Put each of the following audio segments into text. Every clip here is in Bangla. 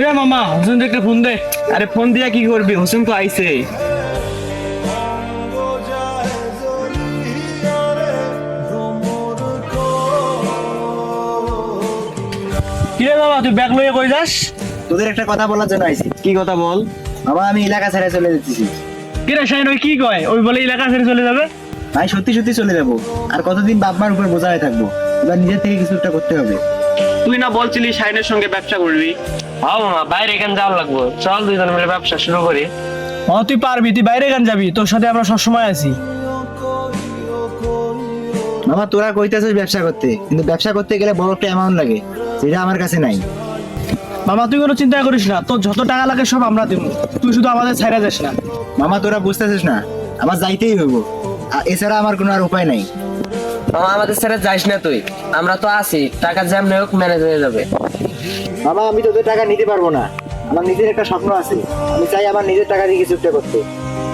কিরে মামা, হোসেন একটা ফোন দে। আরে ফোন দিয়া কি করবি, হোসেন তো আইছে। কিরে বাবা, তুই ব্যাগ লইয়া কই যাস? তোদের একটা কথা বলার জন্য আইছি। কি কথা বল। বাবা, আমি এলাকা ছেড়ে চলে যেতেছি। কিরে শাহিন, ওই কি কয়? ওই বলে এলাকা ছেড়ে চলে যাবে? ভাই সত্যি সত্যি চলে যাবো। আর কতদিন বাপ মার উপর বোঝা হয়ে থাকবো? এবার নিজের থেকে কিছু একটা করতে হবে। তুই না বলছিলি শাইনের সঙ্গে ব্যবসা করবি? হ্যাঁ মামা, বাইরে এখানে যাওয়ার লাগবো, চল দুইজন মিলে ব্যবসা শুরু করি। তুই পারবি, তুই বাইরে গান যাবি, তোর সাথে আমরা সবসময় আছি। মামা, তোরা কইতেছিস ব্যবসা করতে, কিন্তু ব্যবসা করতে গেলে বড় একটা অ্যামাউন্ট লাগে, যেটা আমার কাছে নাই। মামা তুই কোনো চিন্তা করিস না, তোর যত টাকা লাগে সব আমরা দেবো, তুই শুধু আমাদের ছাইরা যাস না। মামা, তোরা বুঝতেছিস না, আমার যাইতেই হইব। এছাড়া আমার কোনো আর উপায় নাই। মামা আমাদের ছেড়ে যাইস না তুই, আমরা তো আছি, টাকা যেমন হোক ম্যানেজ হয়ে যাবে। মামা, আমি তোদের টাকা নিতে পারবো না। আমার নিজের একটা স্বপ্ন আছে, আমি চাই আমার নিজের টাকা দিয়ে কিছু একটা করতে।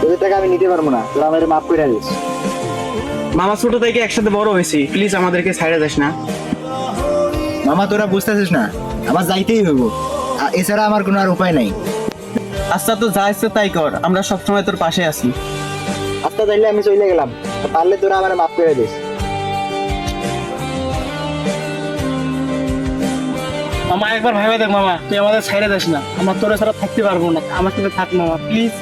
তোদের টাকা আমি নিতে পারবো না, তোরা আমার মাফ করে দিস। মামা ছোট থেকে একসাথে বড় হয়েছি, প্লিজ আমাদেরকে ছাইড়া যাস না। মামা, তোরা বুঝতেছিস না, আমার যাইতেই হইব। এছাড়া আমার কোনো আর উপায় নাই। আচ্ছা, তো যা ইচ্ছে তাই কর, আমরা সবসময় তোর পাশে আছি। আচ্ছা, তাইলে আমি চলে গেলাম। পারলে তোরা আমার মাফ করে দিস। মামা একবার ভাবে দেখ মামা, তুই আমাদের ছাইরা যাস না, আমার তোরা ছাড়া থাকতে পারবো না, আমার সাথে থাক মামা প্লিজ।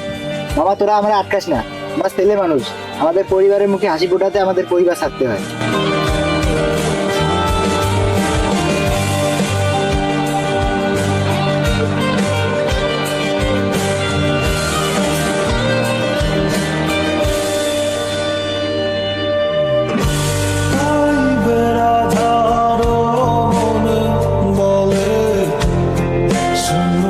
মামা, তোরা আমার আটকাস না, আমরা ছেলে মানুষ, আমাদের পরিবারের মুখে হাসি ফোটাতে আমাদের পরিবার থাকতে হয়। বলে শূন্য